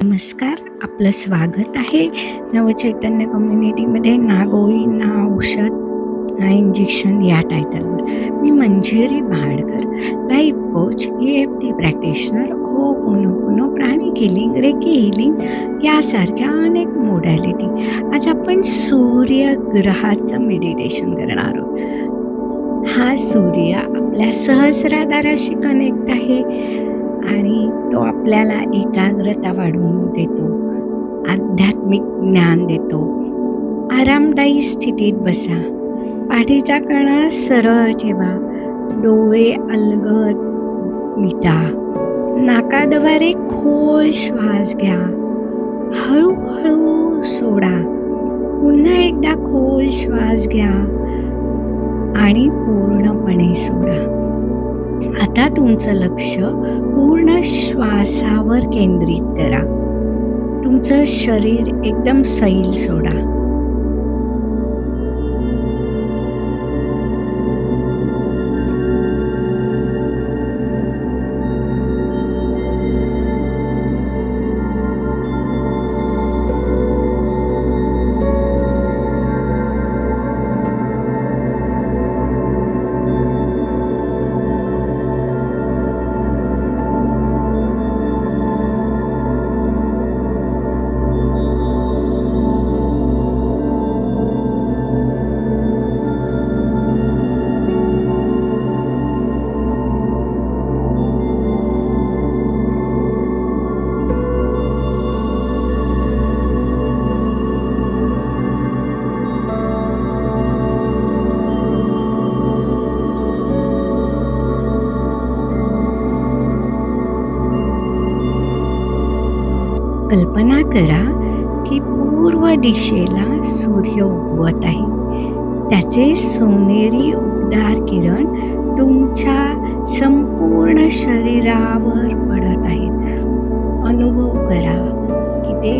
नमस्कार, आपलं स्वागत आहे नवचैतन्य कम्युनिटीमध्ये. ना गोळी ना औषध ना इंजेक्शन या टायटलवर मी Manjiri Bhadkar, life coach, EFT practitioner, ho'oponopono, pranic healing, reiki healing यासारख्या अनेक मोडॅलिटी. आज आपण सूर्यग्रहाचं मेडिटेशन करणार आहोत. हा सूर्य आपल्या सहस्राधाराशी कनेक्ट आहे आणि तो आपल्याला एकाग्रता वाढवून देतो, आध्यात्मिक ज्ञान देतो. आरामदायी स्थितीत बसा, पाठीचा कणा सरळ ठेवा, डोळे अलगद मिटा, नाकाद्वारे खोल श्वास घ्या, हळूहळू सोडा, पुन्हा एकदा खोल श्वास घ्या आणि पूर्णपणे सोडा. आता तुमचं लक्ष पूर्ण श्वासावर केंद्रित करा. तुमचं शरीर एकदम सैल सोडा. कल्पना करा की पूर्व दिशेला सूर्य उगवत आहे. त्याचे सोनेरी उबदार किरण तुमच्या संपूर्ण शरीरावर पडत आहेत. अनुभव करा की ते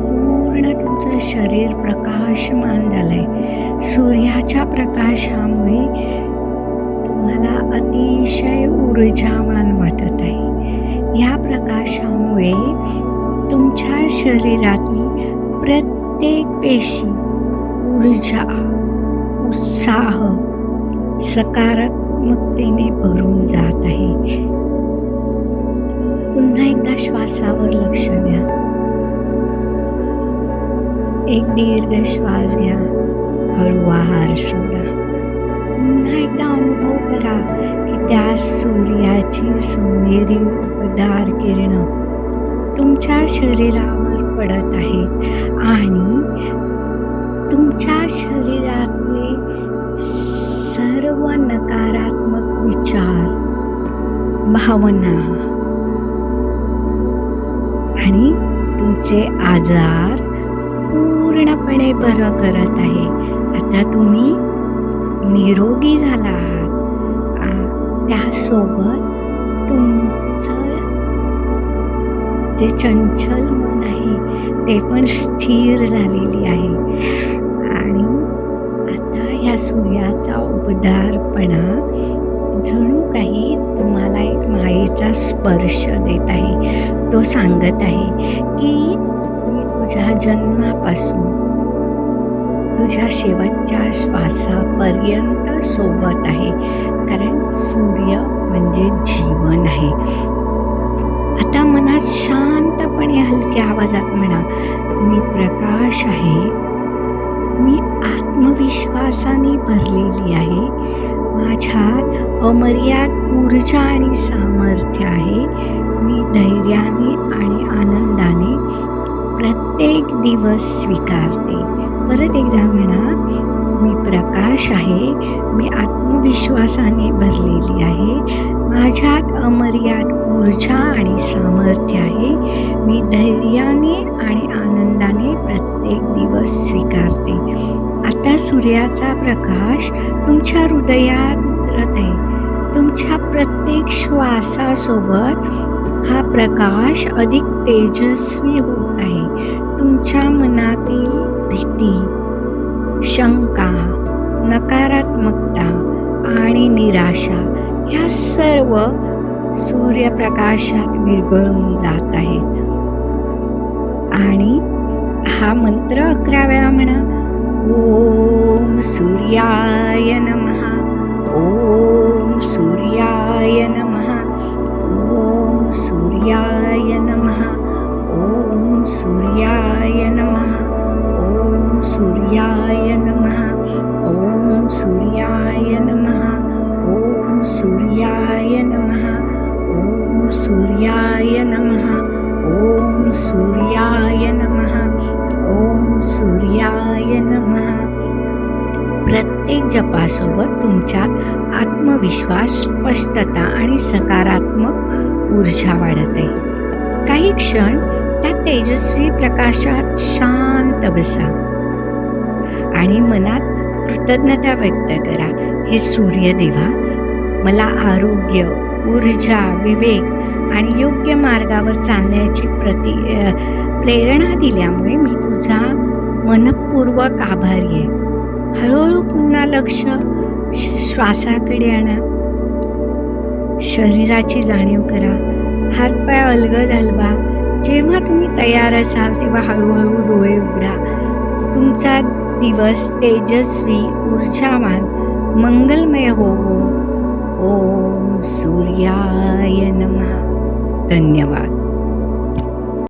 पूर्ण तुमचं शरीर प्रकाशमान झालंय. सूर्याच्या प्रकाशामुळे तुम्हाला अतिशय ऊर्जावान वाटत आहे. या प्रकाशामुळे तुमच्या शरीरातली प्रत्येक पेशी ऊर्जा, उत्साह, सकारात्मकतेने भरून जात आहे. पुन्हा एकदा श्वासावर लक्ष द्या. एक दीर्घ श्वास घ्या, हळू आहार सोडा. पुन्हा एकदा अनुभव करा की त्या सूर्याची सोनेरी उबदार किरणं तुमच्या शरीरावर पडत आहेत आणि तुमच्या शरीरातले सर्व नकारात्मक विचार, भावना आणि तुमचे आजार पूर्णपणे बरं करत आहे. आता तुम्ही निरोगी झाला आहात. त्यासोबत तुमचं जे चंचल मन आहे ते पण स्थिर झालेली आहे आणि आता ह्या सूर्याचा उबदारपणा जणू काही तुम्हाला एक मायेचा स्पर्श देत आहे. तो सांगत आहे की मी तुझ्या जन्मापासून तुझ्या शेवटच्या श्वासापर्यंत सोबत आहे, कारण सूर्य म्हणजे जीवन आहे. आता मनात शांतपणे हलक्या आवाजात म्हणा, मी प्रकाश आहे, मी आत्मविश्वासाने भरलेली आहे, माझ्यात अमर्याद ऊर्जा आणि सामर्थ्य आहे, मी धैर्याने आणि आनंदाने प्रत्येक दिवस स्वीकारते. परत एकदा म्हणा, मी प्रकाश आहे, मी आत्मविश्वासाने भरलेली आहे, माझ्यात अमर्याद ऊर्जा आणि सामर्थ्य आहे, मी धैर्याने आणि आनंदाने प्रत्येक दिवस स्वीकारते. आता सूर्याचा प्रकाश तुमच्या हृदयात उतरत आहे. तुमच्या प्रत्येक श्वासासोबत हा प्रकाश अधिक तेजस्वी होत आहे. तुमच्या मनातील भीती, शंका, नकारात्मकता आणि निराशा ह्या सर्व सूर्यप्रकाशात विरघळून जात आहेत. आणि हा मंत्र 11 वेळा म्हणा. ओम सूर्याय नमः. ओम सूर्याय नमः. ओम सूर्याय नमः. ओम सूर्याय नमः. ओम सूर्याय नमः. ओम सूर्याय नमः. ओम सूर्याय नमः. ओम सूर्याय नमः. ओम सूर्याय नमः. ओम सूर्याय नमः. प्रत्येक जपासोबत तुमच्यात आत्मविश्वास, स्पष्टता आणि सकारात्मक ऊर्जा वाढत आहे. काही क्षण त्या तेजस्वी प्रकाशात शांत बसा आणि मनात कृतज्ञता व्यक्त करा. हे सूर्यदेवा, मला आरोग्य, ऊर्जा, विवेक आणि योग्य मार्गावर चालण्याची प्रेरणा दिल्यामुळे मी तुझा मनःपूर्वक आभारी आहे. हळूहळू पुन्हा लक्ष श्वासाकडे आणा. शरीराची जाणीव करा. हातपाय अलगद हलवा. जेव्हा तुम्ही तयार असाल तेव्हा हळूहळू डोळे उघडा. तुमचा दिवस तेजस्वी, ऊर्जावान, मंगलमय होवो. ओम सूर्याय नमः. धन्यवाद.